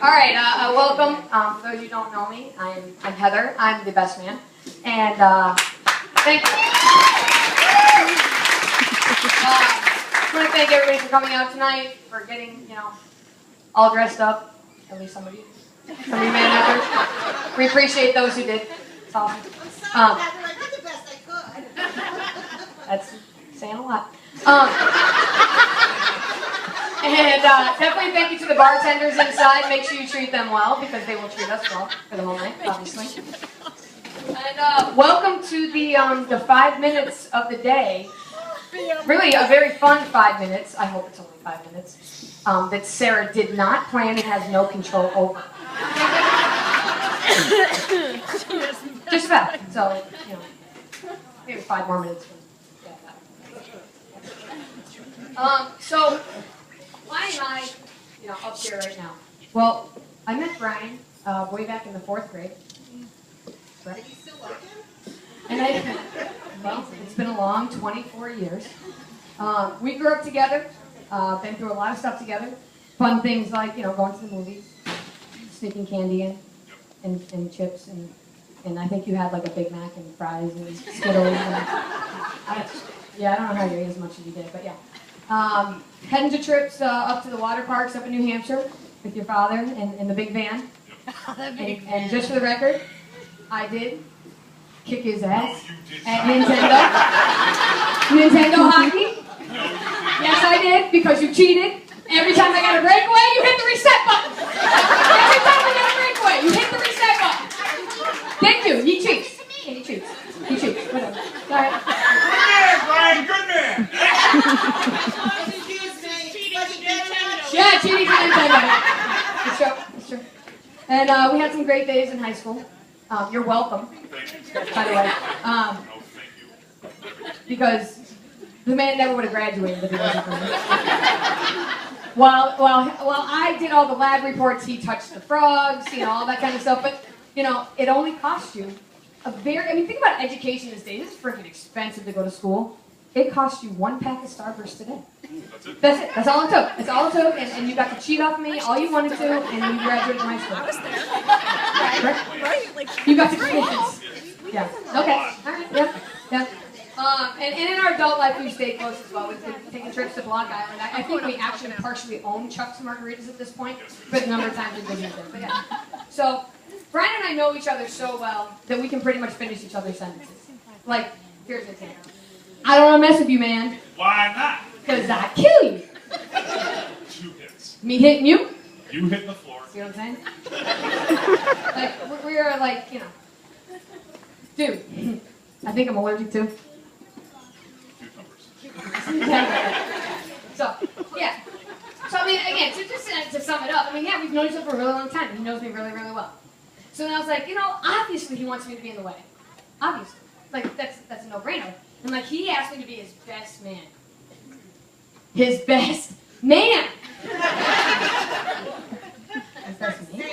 All right, welcome. For those who don't know me, I'm Heather. I'm the best man, and thank you. I want to thank everybody for coming out tonight, for getting all dressed up. At least some of you man actors. We appreciate those who did. It's awesome. I'm sorry, Heather. I did the best I could. That's saying a lot. And definitely thank you to the bartenders inside. Make sure you treat them well because they will treat us well for the whole night, obviously. And welcome to the 5 minutes of the day. Really a very fun 5 minutes. I hope it's only 5 minutes. That Sara did not plan and has no control over. Just about. So, maybe 5 more minutes. So, why am I, up here right now? Well, I met Brian way back in the 4th grade. Right? Do you still like him? And it's been a long 24 years. We grew up together, been through a lot of stuff together. Fun things like, going to the movies, sneaking candy in, and chips, and I think you had like a Big Mac and fries and Skittles. I don't know how you ate as much as you did, but yeah. Heading to trips up to the water parks up in New Hampshire with your father in the big van. And just for the record, I did kick his ass at Nintendo hockey. Yes, I did, because you cheated. Every time I got a breakaway, you hit the reset button. Every time I got a breakaway, you hit the reset button. Thank you. He cheats. He cheats. He cheats. Whatever. All right. Good man, Yeah, cheating for Nintendo. It's true. And we had some great days in high school. You're welcome. By the way. Because the man never would have graduated if he wasn't for me. While I did all the lab reports, he touched the frogs, all that kind of stuff. But, it only cost you think about education these days. It's freaking expensive to go to school. It cost you 1 pack of Starburst today. That's it. That's all it took. That's all it took. And you got to cheat off me all you wanted to, and you graduated from high school. I was there. Right? Like, You got to conditions. Yeah. Okay. All right. Yeah. And in our adult life, we stay close as well. We've been taking trips to Block Island. I think we actually partially own Chuck's Margaritas at this point, but the number of times we've been there. But yeah. So, Brian and I know each other so well that we can pretty much finish each other's sentences. Like, here's an example. I don't want to mess with you, man. Why not? Because I kill you. 2 hits. Me hitting you? You hit the floor. See what I'm saying? Like, we're like, dude, I think I'm allergic to. Cucumbers. So, yeah. So, I mean, again, just to sum it up, yeah, we've known each other for a really long time. He knows me really, really well. So then I was like, obviously he wants me to be in the wedding. Obviously. Like, that's a no-brainer. And, like, he asked me to be his best man. His best man! His best man?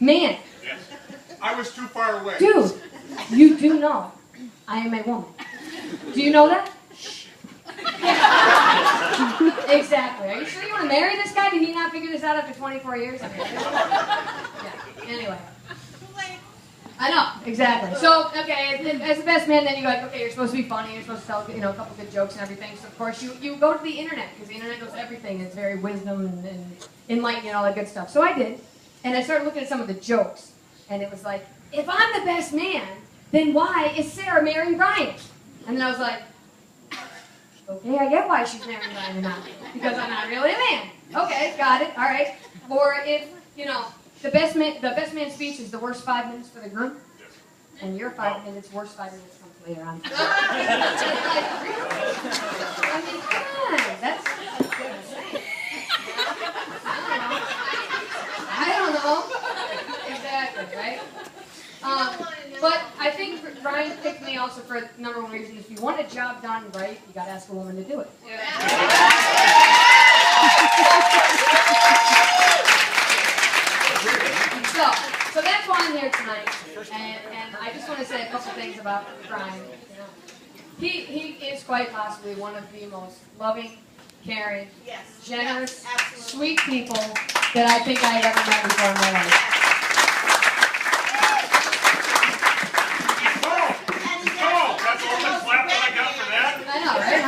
Man! Yes. I was too far away. Dude, you do know I am a woman. Do you know that? Exactly. Are you sure you want to marry this guy? Did he not figure this out after 24 years? Yeah. Anyway. I know, exactly. So, okay, as the best man, then you go like, okay, you're supposed to be funny, you're supposed to tell, a couple good jokes and everything. So, of course, you go to the internet, because the internet knows everything. It's very wisdom and enlightening and all that good stuff. So I did, and I started looking at some of the jokes, and it was like, if I'm the best man, then why is Sara marrying Brian? And then I was like, okay, I get why she's marrying Brian now, because I'm not really a man. Okay, got it, all right. Or if, the best man speech is the worst 5 minutes for the groom, and your 5 minutes, worst 5 minutes comes later on. I mean, come on, that's I don't know. Exactly, right? But I think Brian picked me also for number one reason. If you want a job done right, you got to ask a woman to do it. So that's why I'm here tonight, and I just want to say a couple things about Brian. He is quite possibly one of the most loving, caring, Yes. generous, Yes, absolutely. sweet people that I think I've ever met before in my life. And he's Oh, that's all the slap that I got for that? I know, right,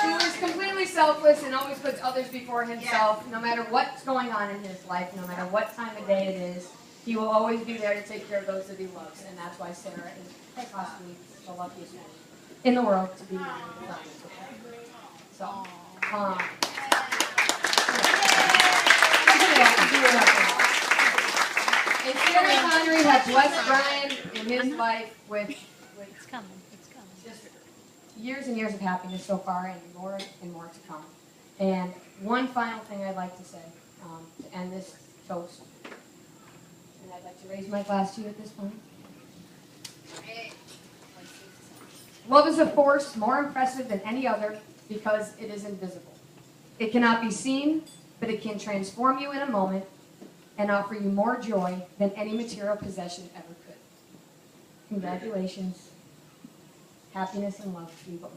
huh? Who is completely selfless and always puts others before himself, no matter what's going on in his life, no matter what time of day it is. He will always be there to take care of those that he loves, and that's why Sarah is quite possibly the luckiest woman in the world to be married with her. So, and Sarah and Connery have blessed Brian in his life with It's coming. It's coming. just years and years of happiness so far, and more to come. And one final thing I'd like to say to end this toast, and I'd like to raise my glass to you at this point. Love is a force more impressive than any other because it is invisible. It cannot be seen, but it can transform you in a moment and offer you more joy than any material possession ever could. Congratulations. Happiness and love to you both.